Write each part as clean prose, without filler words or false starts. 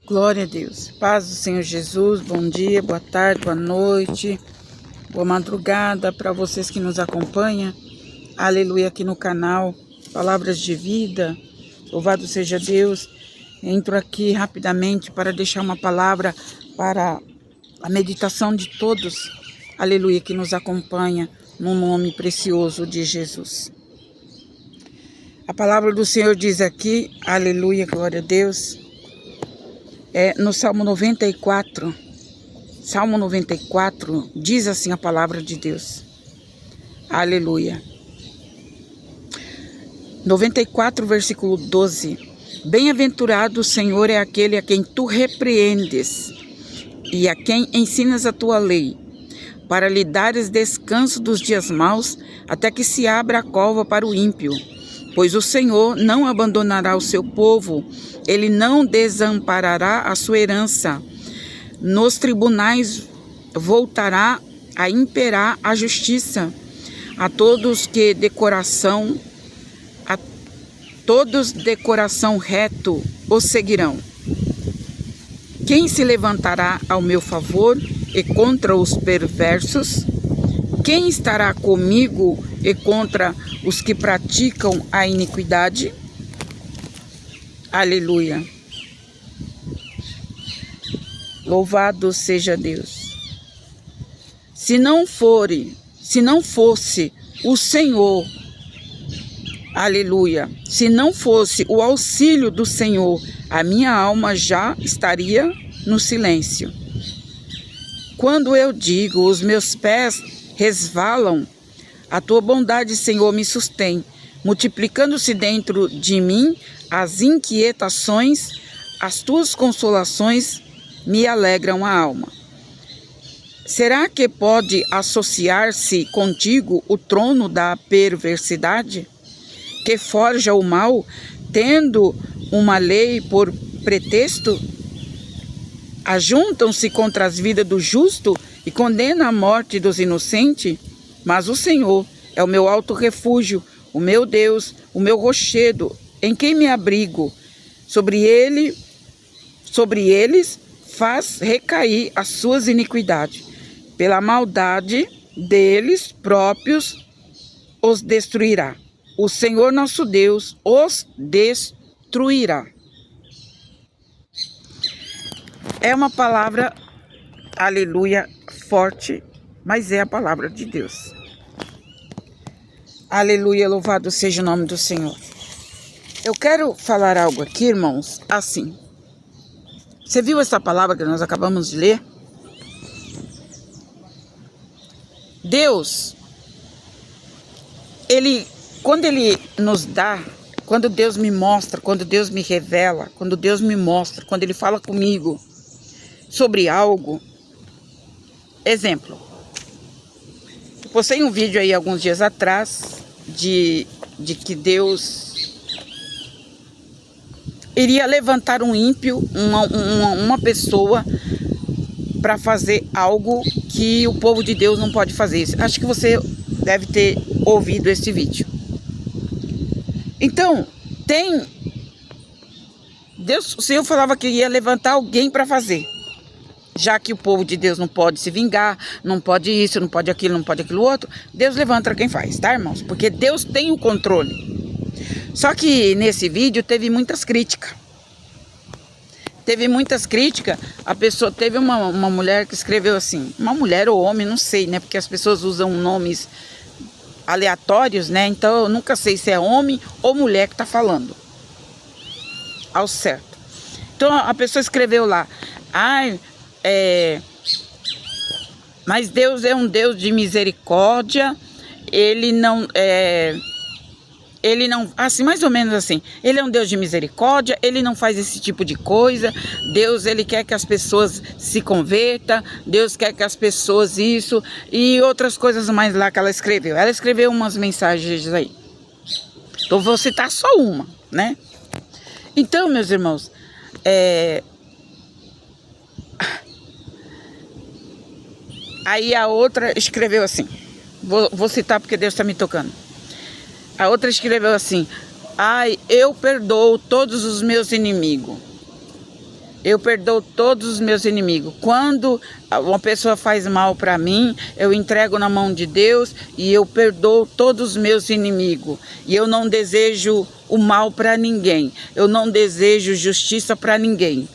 Glória a Deus. Paz do Senhor Jesus. Bom dia, boa tarde, boa noite, boa madrugada para vocês que nos acompanham. Aleluia, aqui no canal Palavras de Vida. Louvado seja Deus. Entro aqui rapidamente para deixar uma palavra para a meditação de todos. Aleluia, que nos acompanha no nome precioso de Jesus. A palavra do Senhor diz aqui, aleluia, glória a Deus. No Salmo 94, diz assim a palavra de Deus. Aleluia. 94, versículo 12. Bem-aventurado o Senhor é aquele a quem tu repreendes e a quem ensinas a tua lei, para lhe dares descanso dos dias maus, até que se abra a cova para o ímpio. Pois o Senhor não abandonará o seu povo, ele não desamparará a sua herança. Nos tribunais voltará a imperar a justiça. A todos de coração reto o seguirão. Quem se levantará ao meu favor e contra os perversos? Quem estará comigo e contra os que praticam a iniquidade? Aleluia. Louvado seja Deus. Se não fosse o Senhor, aleluia, se não fosse o auxílio do Senhor, a minha alma já estaria no silêncio. Quando eu digo, os meus pés resvalam, a tua bondade, Senhor, me sustém, multiplicando-se dentro de mim as inquietações, as tuas consolações me alegram a alma. Será que pode associar-se contigo o trono da perversidade, que forja o mal, tendo uma lei por pretexto? Ajuntam-se contra as vidas do justo e condenam a morte dos inocentes? Mas o Senhor é o meu alto refúgio, o meu Deus, o meu rochedo, em quem me abrigo. Sobre eles faz recair as suas iniquidades. Pela maldade deles próprios os destruirá. O Senhor nosso Deus os destruirá. É uma palavra, aleluia, forte, mas é a palavra de Deus. Aleluia, louvado seja o nome do Senhor. Eu quero falar algo aqui, irmãos, assim. Você viu essa palavra que nós acabamos de ler? Deus, quando Ele nos dá, quando Deus me mostra, quando Deus me revela, quando Deus me mostra, quando Ele fala comigo sobre algo, exemplo, eu postei um vídeo aí alguns dias atrás de que Deus iria levantar um ímpio, uma pessoa para fazer algo que o povo de Deus não pode fazer. Acho que você deve ter ouvido esse vídeo. Então, o Senhor falava que ia levantar alguém para fazer. Já que o povo de Deus não pode se vingar, não pode isso, não pode aquilo, não pode aquilo outro, Deus levanta quem faz, tá, irmãos? Porque Deus tem o controle. Só que nesse vídeo teve muitas críticas. A pessoa teve uma mulher que escreveu assim, uma mulher ou homem, não sei, né? Porque as pessoas usam nomes aleatórios, né? Então eu nunca sei se é homem ou mulher que tá falando. Ao certo. Então a pessoa escreveu lá, mas Deus é um Deus de misericórdia, Ele não, assim, mais ou menos assim, Ele é um Deus de misericórdia, Ele não faz esse tipo de coisa, Deus, Ele quer que as pessoas se convertam, Deus quer que as pessoas isso, e outras coisas mais lá que ela escreveu. Ela escreveu umas mensagens aí. Então vou citar só uma, né? Então, meus irmãos, aí a outra escreveu assim, vou citar porque Deus está me tocando. A outra escreveu assim, eu perdoo todos os meus inimigos. Eu perdoo todos os meus inimigos. Quando uma pessoa faz mal para mim, eu entrego na mão de Deus e eu perdoo todos os meus inimigos. E eu não desejo o mal para ninguém. Eu não desejo justiça para ninguém.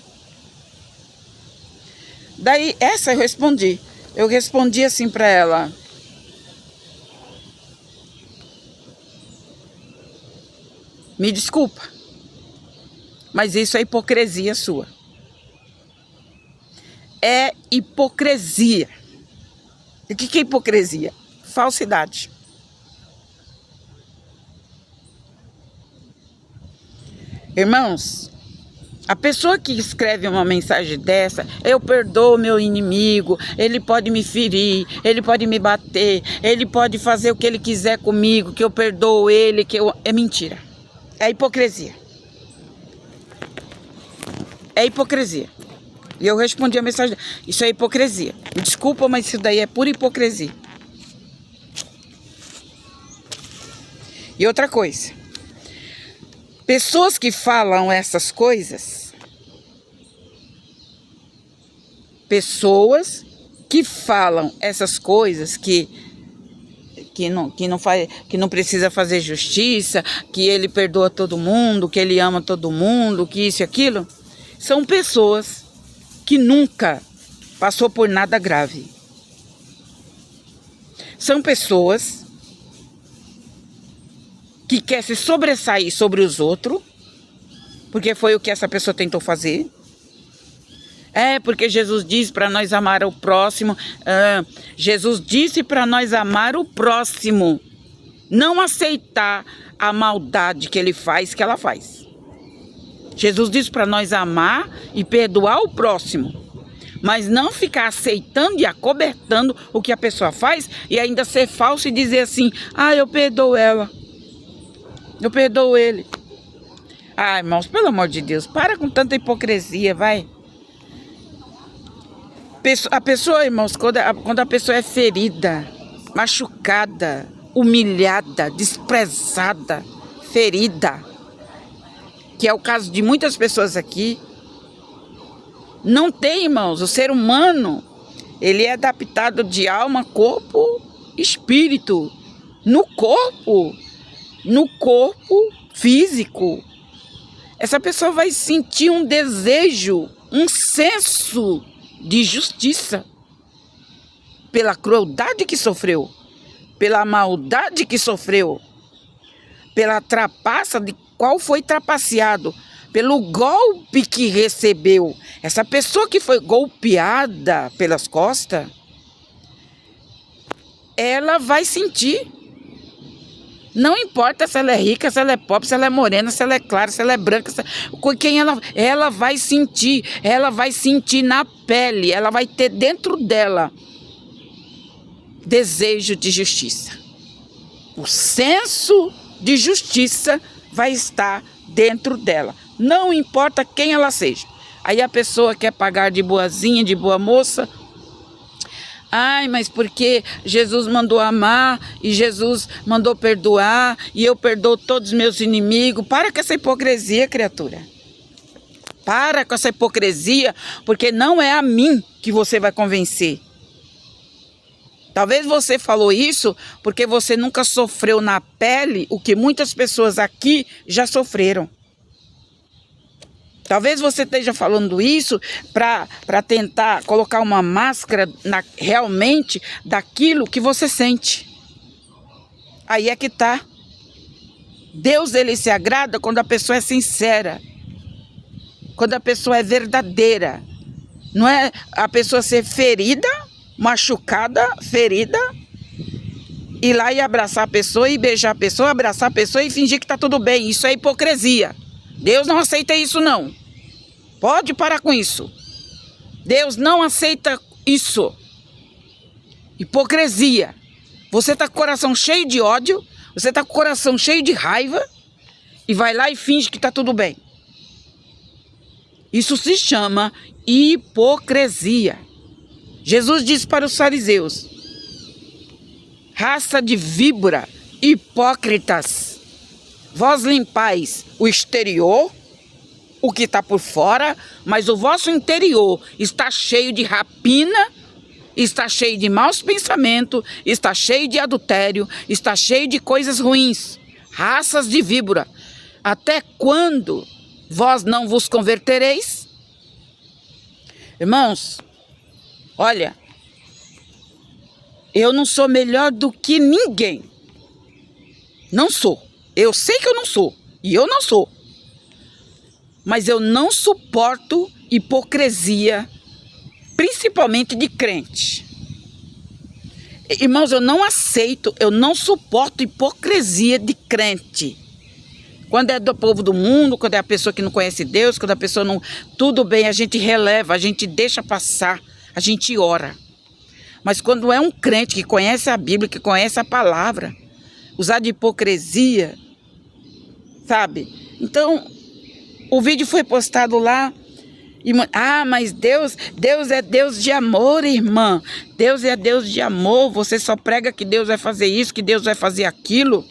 Daí, essa eu respondi. Eu respondi assim para ela: me desculpa, mas isso é hipocrisia sua. É hipocrisia. E o que é hipocrisia? Falsidade. Irmãos, a pessoa que escreve uma mensagem dessa: eu perdoo meu inimigo, ele pode me ferir, ele pode me bater, ele pode fazer o que ele quiser comigo, que eu perdoo ele, é mentira. É hipocrisia. É hipocrisia. E eu respondi a mensagem: isso é hipocrisia. Me desculpa, mas isso daí é pura hipocrisia. E outra coisa. Pessoas que falam essas coisas. Pessoas que falam essas coisas que não precisa fazer justiça, que ele perdoa todo mundo, que ele ama todo mundo, que isso e aquilo. São pessoas que nunca passou por nada grave. São pessoas que querem se sobressair sobre os outros, porque foi o que essa pessoa tentou fazer. Porque Jesus disse para nós amar o próximo. Jesus disse para nós amar o próximo, não aceitar a maldade que ele faz, que ela faz. Jesus disse para nós amar e perdoar o próximo, mas não ficar aceitando e acobertando o que a pessoa faz e ainda ser falso e dizer assim: eu perdoo ela, eu perdoo ele. Irmãos, pelo amor de Deus, para com tanta hipocrisia, vai. A pessoa, irmãos, quando a pessoa é ferida, machucada, humilhada, desprezada, ferida, que é o caso de muitas pessoas aqui, não tem, irmãos, o ser humano, ele é adaptado de alma, corpo, espírito. No corpo físico, essa pessoa vai sentir um desejo, um senso de justiça pela crueldade que sofreu, pela maldade que sofreu, pela trapaça de qual foi trapaceado, pelo golpe que recebeu. Essa pessoa que foi golpeada pelas costas, ela vai sentir. Não importa se ela é rica, se ela é pobre, se ela é morena, se ela é clara, se ela é branca, ela vai sentir na pele, ela vai ter dentro dela desejo de justiça. O senso de justiça vai estar dentro dela, não importa quem ela seja. Aí a pessoa quer pagar de boazinha, de boa moça. Mas porque Jesus mandou amar e Jesus mandou perdoar e eu perdoo todos os meus inimigos. Para com essa hipocrisia, criatura. Para com essa hipocrisia, porque não é a mim que você vai convencer. Talvez você falou isso porque você nunca sofreu na pele o que muitas pessoas aqui já sofreram. Talvez você esteja falando isso para tentar colocar uma máscara realmente daquilo que você sente. Aí é que está. Deus, ele se agrada quando a pessoa é sincera. Quando a pessoa é verdadeira. Não é a pessoa ser ferida, machucada, ferida, ir lá e abraçar a pessoa e beijar a pessoa, abraçar a pessoa e fingir que está tudo bem. Isso é hipocrisia. Deus não aceita isso, não. Pode parar com isso. Deus não aceita isso. Hipocrisia. Você está com o coração cheio de ódio, você está com o coração cheio de raiva e vai lá e finge que está tudo bem. Isso se chama hipocrisia. Jesus disse para os fariseus: raça de víbora, hipócritas, vós limpais o exterior, o que está por fora, mas o vosso interior está cheio de rapina, está cheio de maus pensamentos, está cheio de adultério, está cheio de coisas ruins, raças de víbora. Até quando vós não vos convertereis? Irmãos, olha, eu não sou melhor do que ninguém. Não sou. Eu sei que eu não sou. E eu não sou. Mas eu não suporto hipocrisia, principalmente de crente. Irmãos, eu não aceito, eu não suporto hipocrisia de crente. Quando é do povo do mundo, quando é a pessoa que não conhece Deus, quando a pessoa não... Tudo bem, a gente releva, a gente deixa passar, a gente ora. Mas quando é um crente que conhece a Bíblia, que conhece a palavra, usar de hipocrisia, sabe? Então, o vídeo foi postado lá. E, mas Deus é Deus de amor, irmã. Deus é Deus de amor. Você só prega que Deus vai fazer isso, que Deus vai fazer aquilo.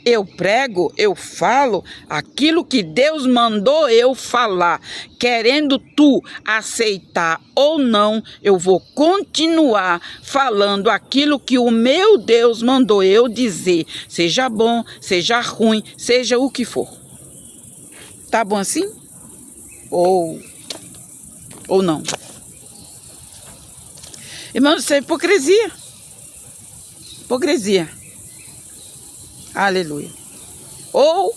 Eu prego, eu falo aquilo que Deus mandou eu falar. Querendo tu aceitar ou não, eu vou continuar falando aquilo que o meu Deus mandou eu dizer. Seja bom, seja ruim, seja o que for. Tá bom assim? Ou não? Irmãos, isso é hipocrisia. Hipocrisia. Aleluia. Ou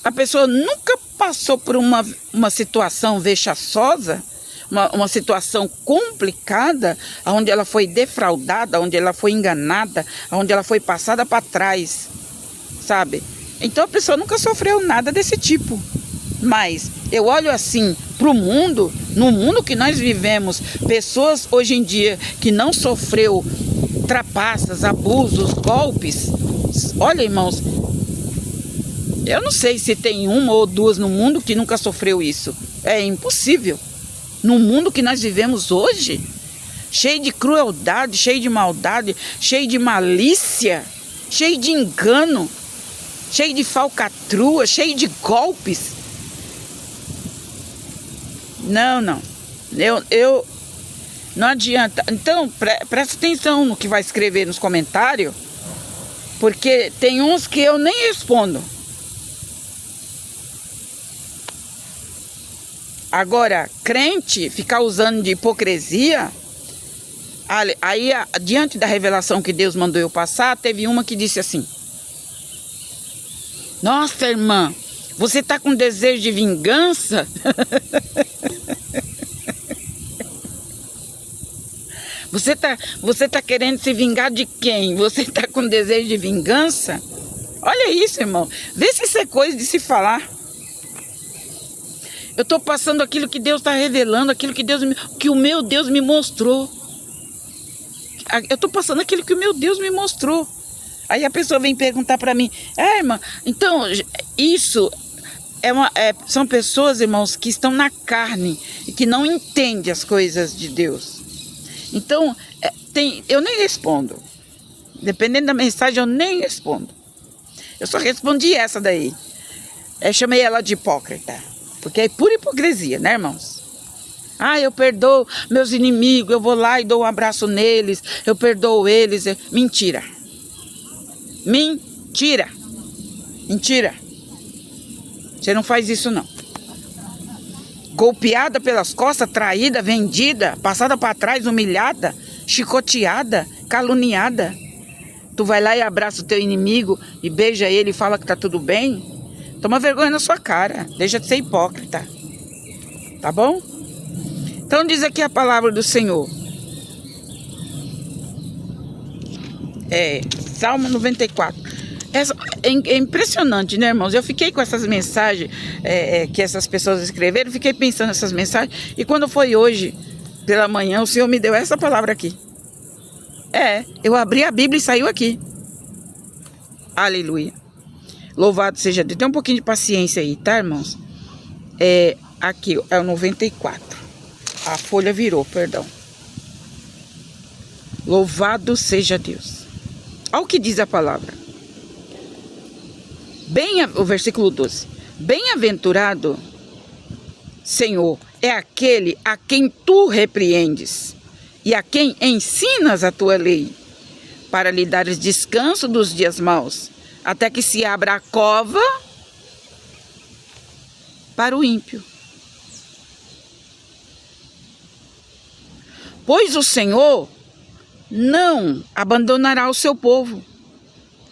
a pessoa nunca passou por uma situação vexaçosa, uma situação complicada, onde ela foi defraudada, onde ela foi enganada, onde ela foi passada para trás, sabe? Então a pessoa nunca sofreu nada desse tipo. Mas eu olho assim para o mundo, no mundo que nós vivemos, pessoas hoje em dia que não sofreu trapaças, abusos, golpes. Olha, irmãos, eu não sei se tem uma ou duas no mundo que nunca sofreu isso. É impossível. No mundo que nós vivemos hoje, cheio de crueldade, cheio de maldade, cheio de malícia, cheio de engano, cheio de falcatrua, cheio de golpes. Não. Eu não adianta. Então, presta atenção no que vai escrever nos comentários, porque tem uns que eu nem respondo. Agora, crente ficar usando de hipocrisia, aí diante da revelação que Deus mandou eu passar, teve uma que disse assim: nossa, irmã, você está com desejo de vingança? Você tá querendo se vingar de quem? Você está com desejo de vingança? Olha isso, irmão. Vê se isso é coisa de se falar. Eu estou passando aquilo que Deus está revelando, aquilo que o meu Deus me mostrou. Eu estou passando aquilo que o meu Deus me mostrou. Aí a pessoa vem perguntar para mim: irmã, então isso são pessoas, irmãos, que estão na carne e que não entendem as coisas de Deus. Então, eu nem respondo. Dependendo da mensagem, eu nem respondo. Eu só respondi essa daí. Eu chamei ela de hipócrita. Porque é pura hipocrisia, né, irmãos? Eu perdoo meus inimigos, eu vou lá e dou um abraço neles, eu perdoo eles. Mentira. Mentira. Mentira. Você não faz isso, não. Golpeada pelas costas, traída, vendida, passada para trás, humilhada, chicoteada, caluniada. Tu vai lá e abraça o teu inimigo e beija ele e fala que tá tudo bem? Toma vergonha na sua cara. Deixa de ser hipócrita. Tá bom? Então diz aqui a palavra do Senhor. Salmo 94. É impressionante, né, irmãos? Eu fiquei com essas mensagens que essas pessoas escreveram, fiquei pensando nessas mensagens, e quando foi hoje, pela manhã, o Senhor me deu essa palavra aqui. Eu abri a Bíblia e saiu aqui. Aleluia. Louvado seja Deus. Tem um pouquinho de paciência aí, tá, irmãos? Aqui, é o 94. A folha virou, perdão. Louvado seja Deus. Olha o que diz a palavra. O versículo 12. Bem-aventurado, Senhor, é aquele a quem tu repreendes e a quem ensinas a tua lei, para lhe dares descanso dos dias maus, até que se abra a cova para o ímpio. Pois o Senhor não abandonará o seu povo.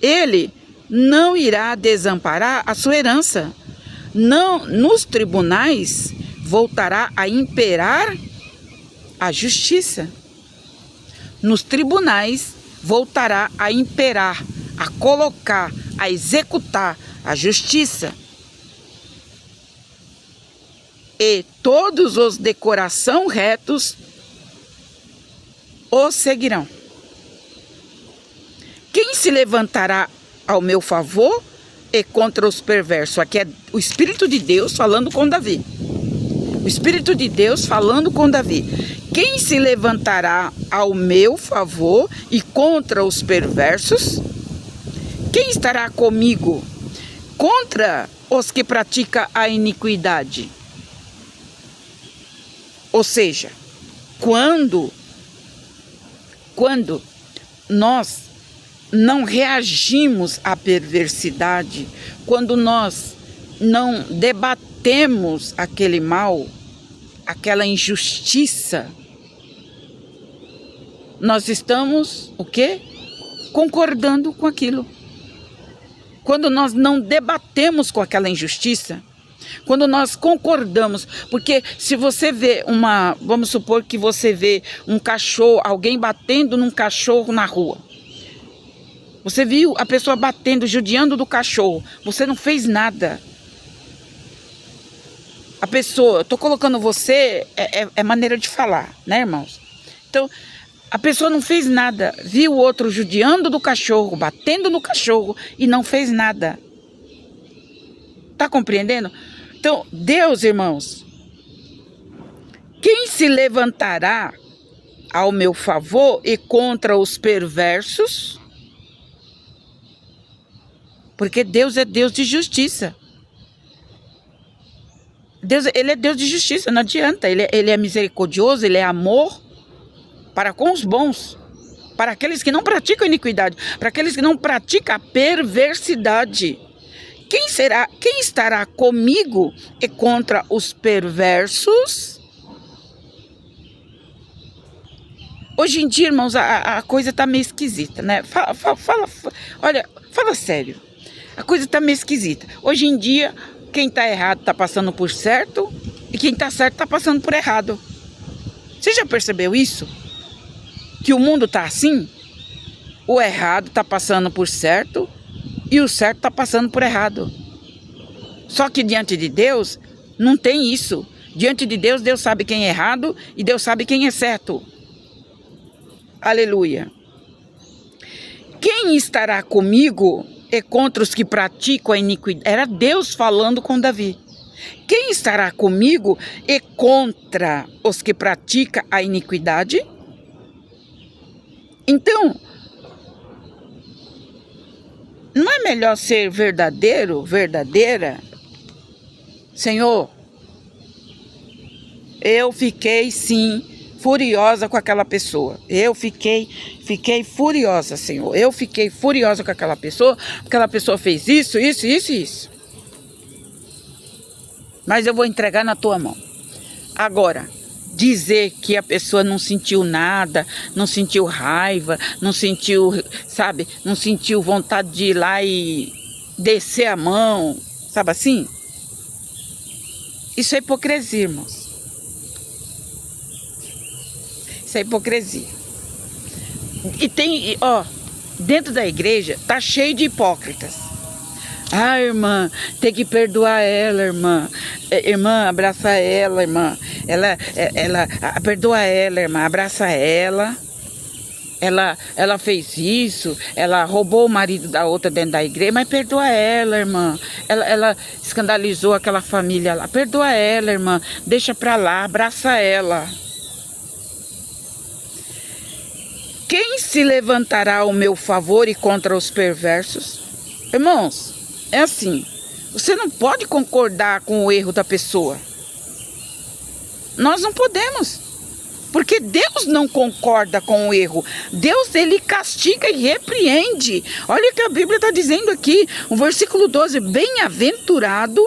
Ele não irá desamparar a sua herança. Não, nos tribunais voltará a imperar a justiça. Nos tribunais voltará a imperar, a colocar, a executar a justiça. E todos os de coração retos o seguirão. Quem se levantará ao meu favor e contra os perversos? Aqui é o Espírito de Deus falando com Davi. O Espírito de Deus falando com Davi. Quem se levantará ao meu favor e contra os perversos? Quem estará comigo contra os que praticam a iniquidade? Ou seja, quando nós não reagimos à perversidade, quando nós não debatemos aquele mal, aquela injustiça, nós estamos, o quê? Concordando com aquilo. Quando nós não debatemos com aquela injustiça, quando nós concordamos, porque se você vê vamos supor que você vê um cachorro, alguém batendo num cachorro na rua. Você viu a pessoa batendo, judiando do cachorro, você não fez nada. A pessoa, eu estou colocando você, é maneira de falar, né, irmãos? Então, a pessoa não fez nada, viu o outro judiando do cachorro, batendo no cachorro e não fez nada. Tá compreendendo? Então, Deus, irmãos, quem se levantará ao meu favor e contra os perversos? Porque Deus é Deus de justiça. Deus, Ele é Deus de justiça, não adianta. Ele é misericordioso, Ele é amor para com os bons, para aqueles que não praticam iniquidade, para aqueles que não praticam a perversidade. Quem estará comigo e contra os perversos? Hoje em dia, irmãos, a coisa está meio esquisita, né? Fala sério. A coisa está meio esquisita. Hoje em dia, quem está errado está passando por certo e quem está certo está passando por errado. Você já percebeu isso? Que o mundo está assim? O errado está passando por certo e o certo está passando por errado. Só que diante de Deus, não tem isso. Diante de Deus, Deus sabe quem é errado e Deus sabe quem é certo. Aleluia. Quem estará comigo e contra os que praticam a iniquidade? Era Deus falando com Davi. Quem estará comigo e contra os que praticam a iniquidade? Então, não é melhor ser verdadeiro, verdadeira? Senhor, eu fiquei sim furiosa com aquela pessoa. Eu fiquei furiosa, Senhor. Eu fiquei furiosa com aquela pessoa, porque aquela pessoa fez isso. Mas eu vou entregar na tua mão. Agora, dizer que a pessoa não sentiu nada, não sentiu raiva, não sentiu, sabe, não sentiu vontade de ir lá e descer a mão, sabe assim? Isso é hipocrisia, irmãos. Isso é hipocrisia. E tem, dentro da igreja tá cheio de hipócritas. Ah, irmã, tem que perdoar ela, irmã. Irmã, abraça ela, irmã. Perdoa ela, irmã, abraça ela. Ela fez isso, ela roubou o marido da outra dentro da igreja, mas perdoa ela, irmã. Ela escandalizou aquela família lá. Perdoa ela, irmã. Deixa pra lá, abraça ela. Quem se levantará ao meu favor e contra os perversos? Irmãos, é assim. Você não pode concordar com o erro da pessoa. Nós não podemos. Porque Deus não concorda com o erro. Deus, ele castiga e repreende. Olha o que a Bíblia está dizendo aqui. O versículo 12. Bem-aventurado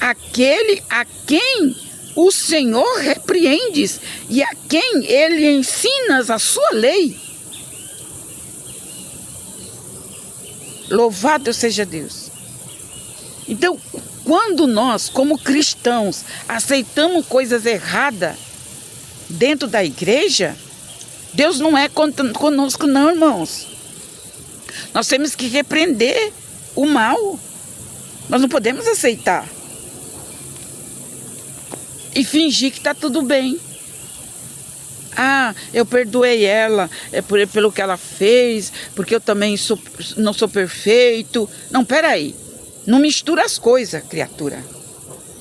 aquele a quem o Senhor repreendes e a quem ele ensinas a sua lei. Louvado seja Deus. Então, quando nós, como cristãos, aceitamos coisas erradas dentro da igreja, Deus não é conosco não, irmãos. Nós temos que repreender o mal. Nós não podemos aceitar e fingir que está tudo bem. Ah, eu perdoei ela pelo que ela fez, porque eu também não sou perfeito. Não, peraí. Não mistura as coisas, criatura.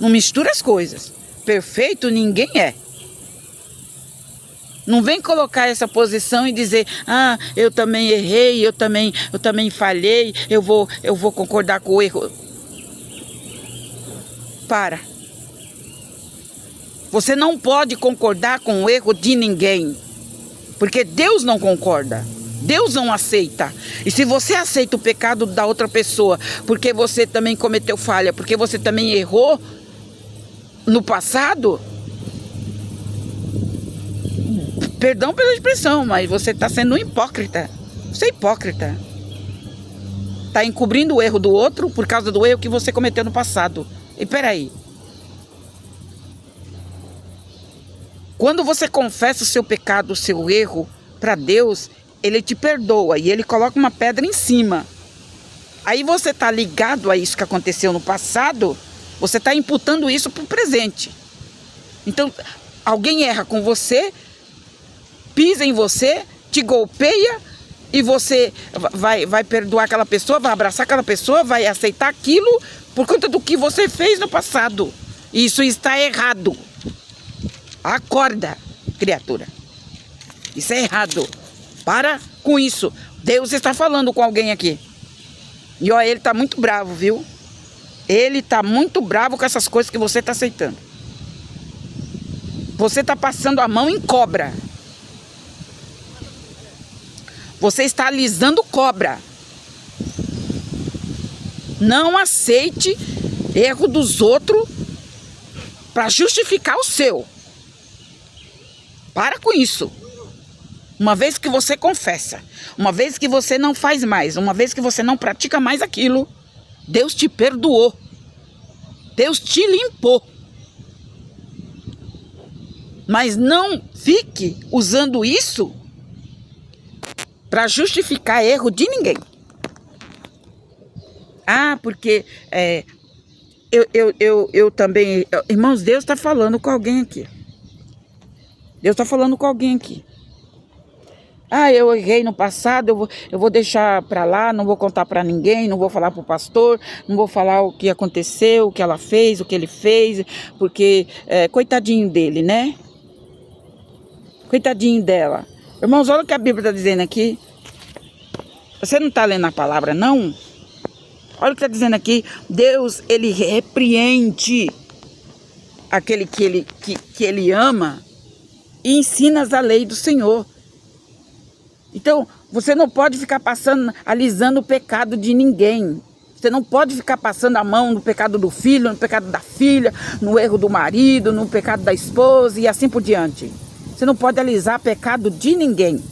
Não mistura as coisas. Perfeito ninguém é. Não vem colocar essa posição e dizer, ah, eu também errei, eu também falhei, eu vou concordar com o erro. Para. Você não pode concordar com o erro de ninguém, porque Deus não concorda. Deus não aceita. E se você aceita o pecado da outra pessoa, porque você também cometeu falha, porque você também errou no passado, perdão pela expressão, mas você está sendo um hipócrita. Você é hipócrita. Está encobrindo o erro do outro por causa do erro que você cometeu no passado. E peraí. Quando você confessa o seu pecado, o seu erro para Deus, Ele te perdoa e Ele coloca uma pedra em cima. Aí você está ligado a isso que aconteceu no passado, você está imputando isso para o presente. Então, alguém erra com você, pisa em você, te golpeia e você vai perdoar aquela pessoa, vai abraçar aquela pessoa, vai aceitar aquilo por conta do que você fez no passado. Isso está errado. Acorda, criatura. Isso é errado. Para com isso. Deus está falando com alguém aqui. E ó, ele está muito bravo, viu? Ele está muito bravo com essas coisas que você está aceitando. Você está passando a mão em cobra. Você está alisando cobra. Não aceite erro dos outros para justificar o seu. Para com isso. Uma vez que você confessa, uma vez que você não faz mais, uma vez que você não pratica mais aquilo, Deus te perdoou. Deus te limpou. Mas não fique usando isso para justificar erro de ninguém. Ah, porque eu também... Irmãos, Deus está falando com alguém aqui. Deus está falando com alguém aqui. Ah, eu errei no passado, eu vou deixar para lá, não vou contar para ninguém, não vou falar para o pastor, não vou falar o que aconteceu, o que ela fez, o que ele fez, porque coitadinho dele, né? Coitadinho dela. Irmãos, olha o que a Bíblia está dizendo aqui. Você não está lendo a palavra, não? Olha o que está dizendo aqui. Deus, ele repreende aquele que ele ama e ensina a lei do Senhor. Então, você não pode ficar alisando o pecado de ninguém. Você não pode ficar passando a mão no pecado do filho, no pecado da filha, no erro do marido, no pecado da esposa e assim por diante. Você não pode alisar pecado de ninguém.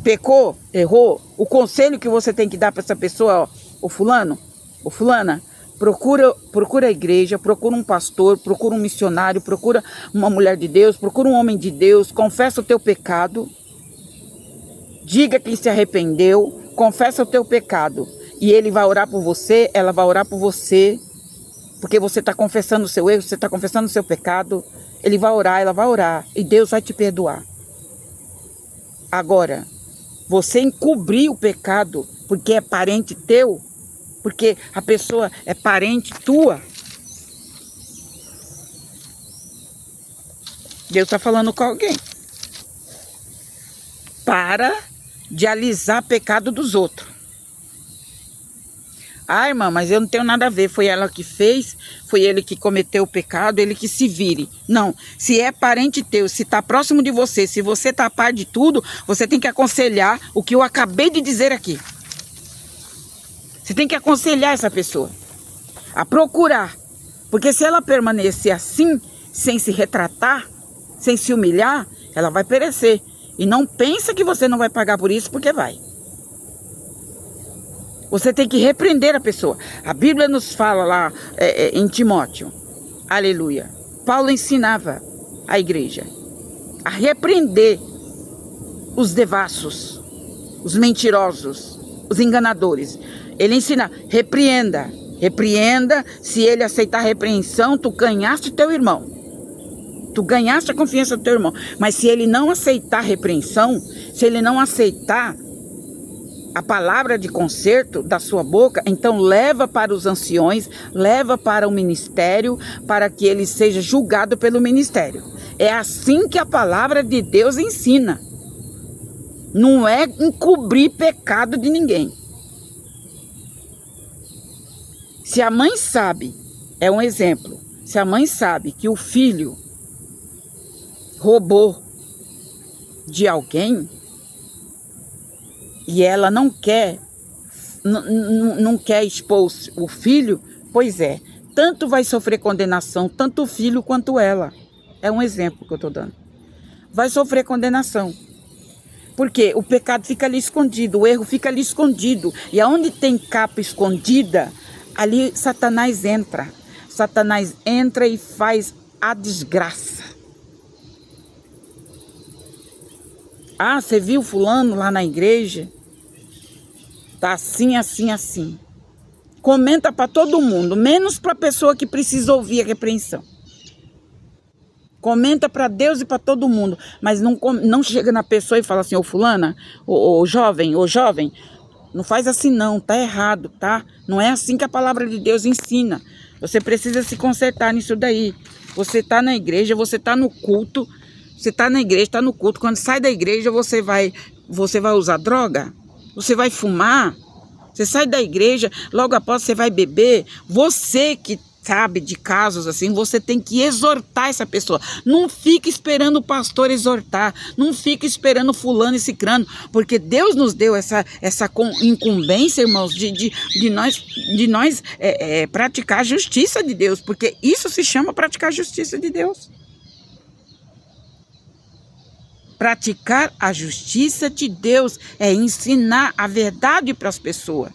Pecou, errou, o conselho que você tem que dar para essa pessoa, ó, o fulano, o fulana, procura a igreja, procura um pastor, procura um missionário, procura uma mulher de Deus, procura um homem de Deus, confessa o teu pecado, diga que se arrependeu, confessa o teu pecado e ele vai orar por você, ela vai orar por você, porque você está confessando o seu erro, você está confessando o seu pecado, ele vai orar, ela vai orar e Deus vai te perdoar. Agora, você encobrir o pecado porque é parente teu, porque a pessoa é parente tua, Deus está falando com alguém. Para de alisar pecado dos outros. Ah, irmã, mas eu não tenho nada a ver. Foi ela que fez, foi ele que cometeu o pecado, ele que se vire. Não, se é parente teu, se está próximo de você, se você está a par de tudo, você tem que aconselhar o que eu acabei de dizer aqui. Você tem que aconselhar essa pessoa a procurar. Porque se ela permanecer assim, sem se retratar, sem se humilhar, ela vai perecer. E não pensa que você não vai pagar por isso, porque vai. Você tem que repreender a pessoa. A Bíblia nos fala lá em Timóteo, aleluia. Paulo ensinava a igreja a repreender os devassos, os mentirosos, os enganadores. Ele ensina, repreenda. Repreenda, se ele aceitar a repreensão, tu ganhaste teu irmão. Tu ganhaste a confiança do teu irmão. Mas se ele não aceitar a repreensão, se ele não aceitar a palavra de conserto da sua boca, então leva para os anciões, leva para o ministério, para que ele seja julgado pelo ministério. É assim que a palavra de Deus ensina. Não é encobrir pecado de ninguém. Se a mãe sabe, é um exemplo, se a mãe sabe que o filho roubou de alguém e ela não quer expor o filho, pois é, tanto vai sofrer condenação, tanto o filho quanto ela. É um exemplo que eu estou dando. Vai sofrer condenação. Porque o pecado fica ali escondido, o erro fica ali escondido. E aonde tem capa escondida, ali Satanás entra. Satanás entra e faz a desgraça. Ah, você viu fulano lá na igreja? Tá assim, assim, assim. Comenta para todo mundo, menos para a pessoa que precisa ouvir a repreensão. Comenta para Deus e para todo mundo, mas não chega na pessoa e fala assim, ô fulana, ô jovem, não faz assim não, tá errado, tá? Não é assim que a palavra de Deus ensina. Você precisa se consertar nisso daí. Você tá na igreja, você tá no culto, você tá na igreja, tá no culto. Quando sai da igreja, você vai usar droga? Você vai fumar? Você sai da igreja, logo após você vai beber? Você que sabe de casos assim, você tem que exortar essa pessoa. Não fique esperando o pastor exortar, não fique esperando fulano e cicrano, porque Deus nos deu essa incumbência, irmãos, de nós praticar a justiça de Deus, porque isso se chama praticar a justiça de Deus. Praticar a justiça de Deus é ensinar a verdade para as pessoas.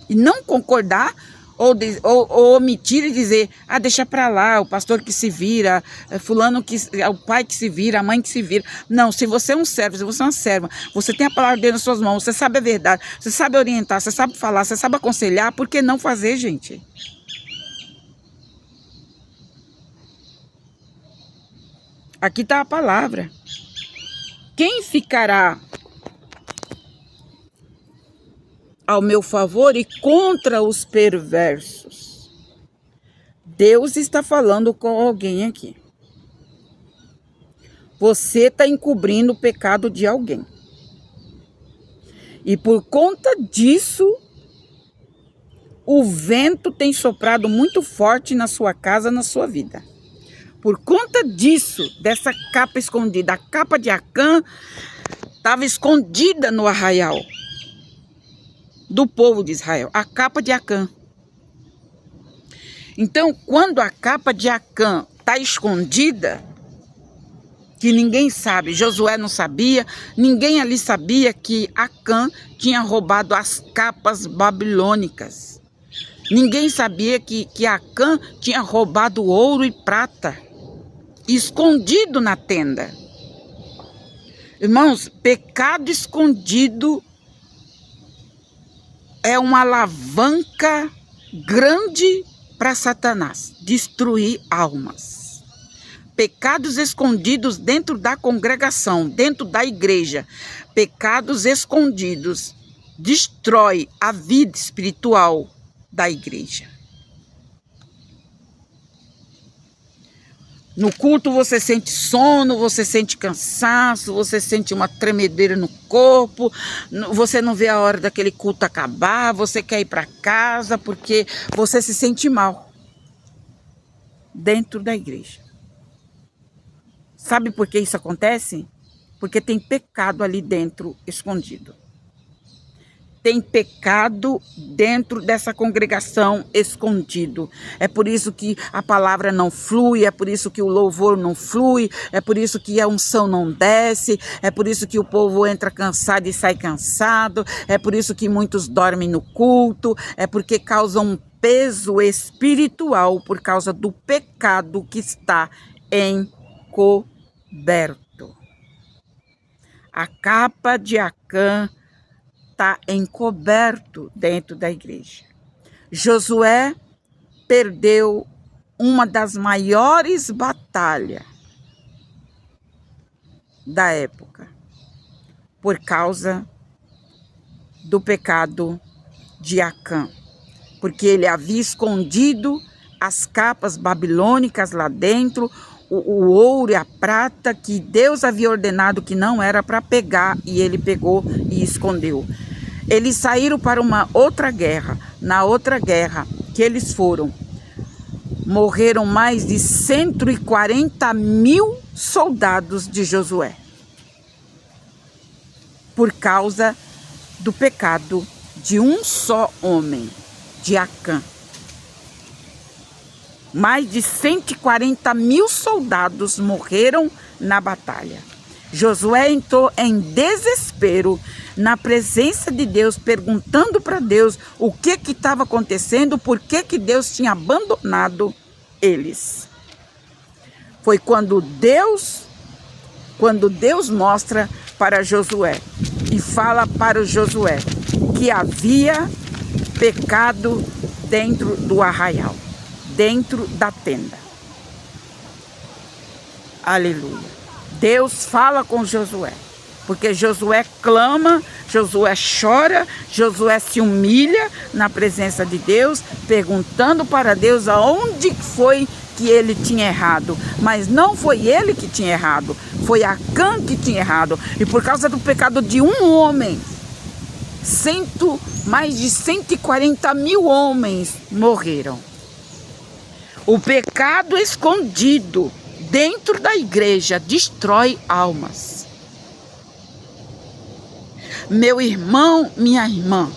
E não concordar ou omitir e dizer, deixa para lá, o pastor que se vira, fulano que é o pai que se vira, a mãe que se vira. Não, se você é um servo, se você é uma serva, você tem a palavra de Deus nas suas mãos, você sabe a verdade, você sabe orientar, você sabe falar, você sabe aconselhar, por que não fazer, gente? Aqui está a palavra. Quem ficará ao meu favor e contra os perversos? Deus está falando com alguém aqui. Você está encobrindo o pecado de alguém. E por conta disso, o vento tem soprado muito forte na sua casa, na sua vida. Por conta disso, dessa capa escondida, a capa de Acã estava escondida no arraial do povo de Israel, a capa de Acã. Então, quando a capa de Acã está escondida, que ninguém sabe, Josué não sabia, ninguém ali sabia que Acã tinha roubado as capas babilônicas. Ninguém sabia que Acã tinha roubado ouro e prata, escondido na tenda. Irmãos, pecado escondido é uma alavanca grande para Satanás destruir almas. Pecados escondidos dentro da congregação, dentro da igreja. Pecados escondidos destrói a vida espiritual da igreja. No culto você sente sono, você sente cansaço, você sente uma tremedeira no corpo, você não vê a hora daquele culto acabar, você quer ir para casa porque você se sente mal dentro da igreja. Sabe por que isso acontece? Porque tem pecado ali dentro escondido. Tem pecado dentro dessa congregação escondido. É por isso que a palavra não flui, é por isso que o louvor não flui, é por isso que a unção não desce, é por isso que o povo entra cansado e sai cansado, é por isso que muitos dormem no culto, é porque causam um peso espiritual por causa do pecado que está encoberto. A capa de Acã está encoberto dentro da igreja. Josué perdeu uma das maiores batalhas da época por causa do pecado de Acã, porque ele havia escondido as capas babilônicas lá dentro, o ouro e a prata que Deus havia ordenado que não era para pegar, e ele pegou e escondeu. Eles saíram para uma outra guerra. Na outra guerra que eles foram, morreram mais de 140.000 soldados de Josué, por causa do pecado de um só homem, de Acã. Mais de 140.000 soldados morreram na batalha. Josué entrou em desespero na presença de Deus, perguntando para Deus o que estava acontecendo, por que Deus tinha abandonado eles. Foi quando Deus mostra para Josué e fala para o Josué que havia pecado dentro do arraial, dentro da tenda. Aleluia. Deus fala com Josué, porque Josué clama, Josué chora, Josué se humilha na presença de Deus, perguntando para Deus aonde foi que ele tinha errado. Mas não foi ele que tinha errado, foi Acã que tinha errado. E por causa do pecado de um homem, mais de 140.000 homens morreram. O pecado escondido dentro da igreja destrói almas. Meu irmão, minha irmã,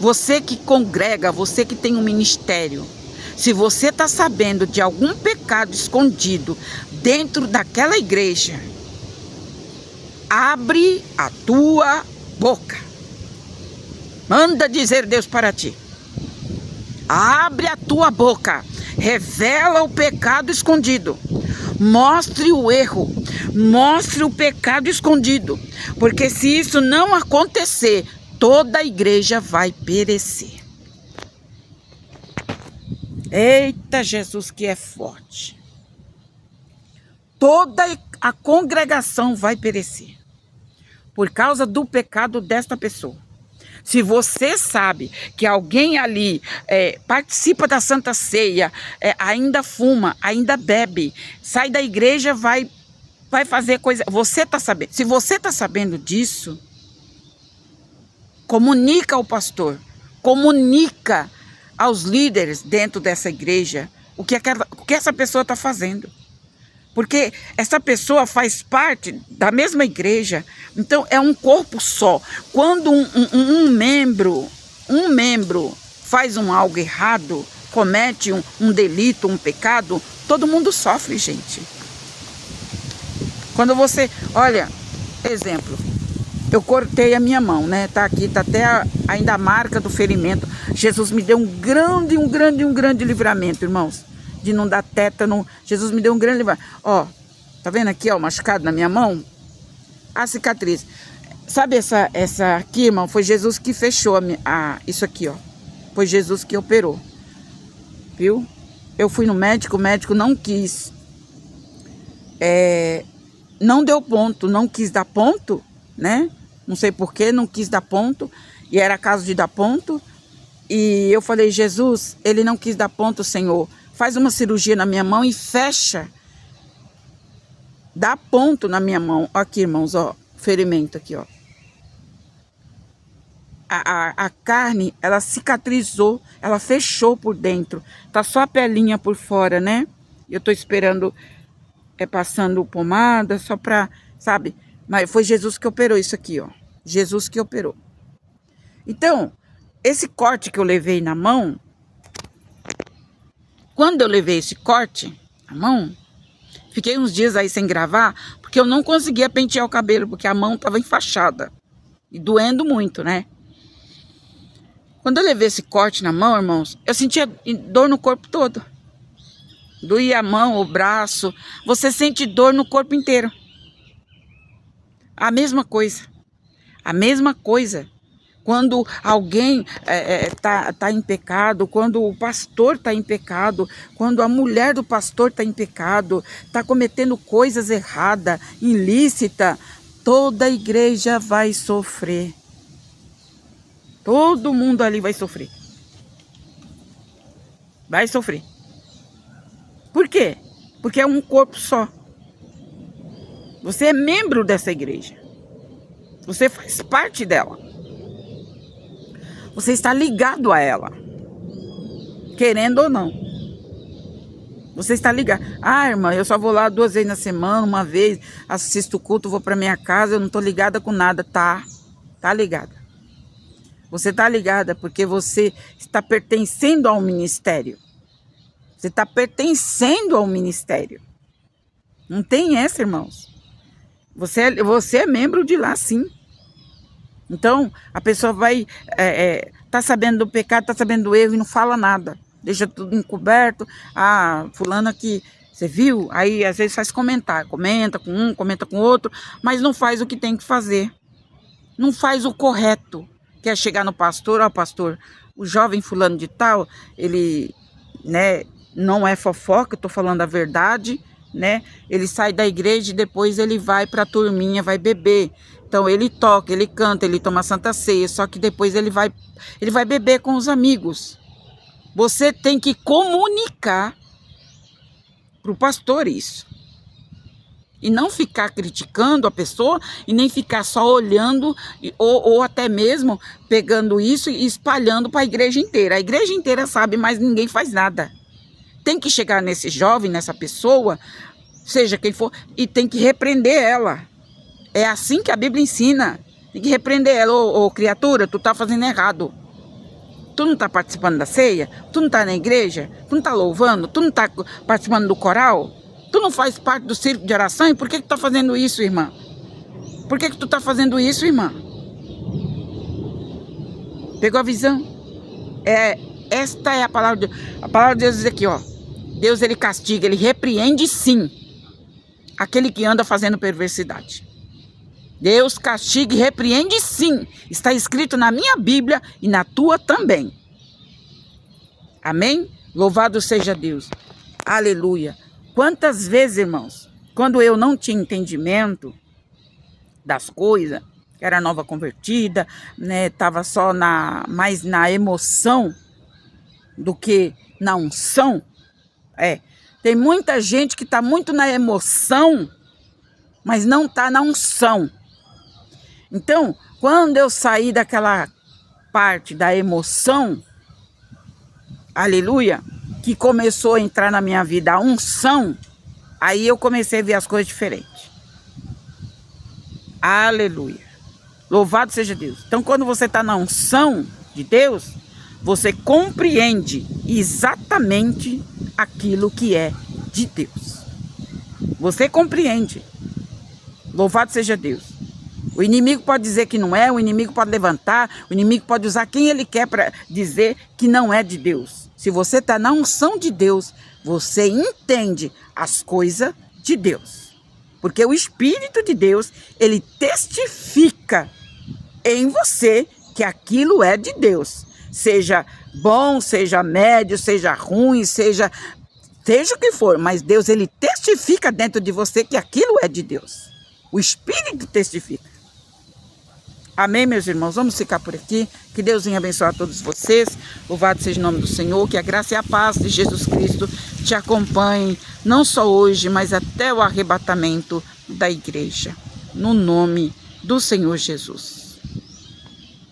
você que congrega, você que tem um ministério, se você está sabendo de algum pecado escondido dentro daquela igreja, abre a tua boca. Manda dizer Deus para ti. Abre a tua boca. Revela o pecado escondido. Mostre o erro. Mostre o pecado escondido. Porque se isso não acontecer, toda a igreja vai perecer. Eita, Jesus que é forte. Toda a congregação vai perecer por causa do pecado desta pessoa. Se você sabe que alguém ali participa da Santa Ceia, ainda fuma, ainda bebe, sai da igreja, vai fazer coisa... Você está sabendo. Se você está sabendo disso, comunica ao pastor, comunica aos líderes dentro dessa igreja o que essa pessoa está fazendo. Porque essa pessoa faz parte da mesma igreja, então é um corpo só. Quando um membro faz algo errado, comete um delito, um pecado, todo mundo sofre, gente. Quando você, olha, exemplo, eu cortei a minha mão, né? Tá aqui, tá até ainda a marca do ferimento. Jesus me deu um grande livramento, irmãos. De não dar tétano. Jesus me deu um grande livramento. Ó, tá vendo aqui, ó, machucado na minha mão? A cicatriz. Sabe essa aqui, irmão? Foi Jesus que fechou isso aqui, ó. Foi Jesus que operou. Viu? Eu fui no médico, o médico não quis. Não deu ponto, não quis dar ponto, né? Não sei porquê, não quis dar ponto. E era caso de dar ponto. E eu falei, Jesus, ele não quis dar ponto, Senhor. Faz uma cirurgia na minha mão e fecha Dá ponto na minha mão. Aqui, irmãos, ó. Ferimento aqui, ó. A carne, ela cicatrizou, ela fechou por dentro. Tá só a pelinha por fora, né? Eu tô esperando, passando pomada, só pra, sabe? Mas foi Jesus que operou isso aqui, ó. Jesus que operou. Então, esse corte que eu levei na mão, quando eu levei esse corte na mão, fiquei uns dias aí sem gravar, porque eu não conseguia pentear o cabelo, porque a mão tava enfaixada e doendo muito, né? Quando eu levei esse corte na mão, irmãos, eu sentia dor no corpo todo. Doía a mão, o braço. Você sente dor no corpo inteiro. A mesma coisa. A mesma coisa. Quando alguém tá em pecado, quando o pastor está em pecado, quando a mulher do pastor está em pecado, está cometendo coisas erradas, ilícitas, toda a igreja vai sofrer. Todo mundo ali vai sofrer. Vai sofrer. Por quê? Porque é um corpo só. Você é membro dessa igreja. Você faz parte dela. Você está ligado a ela. Querendo ou não. Você está ligado. Ah, irmã, eu só vou lá 2 vezes na semana, uma vez, assisto o culto, vou para minha casa, eu não estou ligada com nada. Tá ligada. Você está ligada porque você está pertencendo ao ministério. Você está pertencendo ao ministério. Não tem essa, irmãos. Você é membro de lá, sim. Então, a pessoa vai... tá sabendo do pecado, tá sabendo do erro e não fala nada. Deixa tudo encoberto. Ah, fulano aqui, você viu? Aí, às vezes, faz comentário. Comenta com um, comenta com outro. Mas não faz o que tem que fazer. Não faz o correto. Quer chegar no pastor, ó, pastor, o jovem fulano de tal, ele, né, não é fofoca, eu tô falando a verdade, né? Ele sai da igreja e depois ele vai pra turminha, vai beber. Então ele toca, ele canta, ele toma santa ceia, só que depois ele vai beber com os amigos. Você tem que comunicar pro pastor isso. E não ficar criticando a pessoa e nem ficar só olhando ou até mesmo pegando isso e espalhando para a igreja inteira. A igreja inteira sabe, mas ninguém faz nada. Tem que chegar nesse jovem, nessa pessoa, seja quem for, e tem que repreender ela. É assim que a Bíblia ensina. Tem que repreender ela. Ô, criatura, tu tá fazendo errado. Tu não tá participando da ceia? Tu não tá na igreja? Tu não tá louvando? Tu não tá participando do coral? Tu não faz parte do círculo de oração? E por que tu tá fazendo isso, irmã? Por que tu tá fazendo isso, irmã? Pegou a visão? Esta é a palavra de Deus. A palavra de Deus diz aqui, ó. Deus, ele castiga, ele repreende sim aquele que anda fazendo perversidade. Deus castiga e repreende sim. Está escrito na minha Bíblia e na tua também. Amém? Louvado seja Deus. Aleluia. Quantas vezes, irmãos, quando eu não tinha entendimento das coisas, era nova convertida, né, tava só mais na emoção do que na unção. Tem muita gente que está muito na emoção, mas não está na unção. Então, quando eu saí daquela parte da emoção, aleluia, que começou a entrar na minha vida a unção, aí eu comecei a ver as coisas diferentes. Aleluia. Louvado seja Deus. Então, quando você está na unção de Deus, você compreende exatamente aquilo que é de Deus. Você compreende. Louvado seja Deus. O inimigo pode dizer que não é, o inimigo pode levantar, o inimigo pode usar quem ele quer para dizer que não é de Deus. Se você está na unção de Deus, você entende as coisas de Deus. Porque o Espírito de Deus, ele testifica em você que aquilo é de Deus. Seja bom, seja médio, seja ruim, seja o que for. Mas Deus, ele testifica dentro de você que aquilo é de Deus. O Espírito testifica. Amém, meus irmãos? Vamos ficar por aqui. Que Deus venha abençoar todos vocês. Louvado seja o nome do Senhor. Que a graça e a paz de Jesus Cristo te acompanhe, não só hoje, mas até o arrebatamento da igreja. No nome do Senhor Jesus.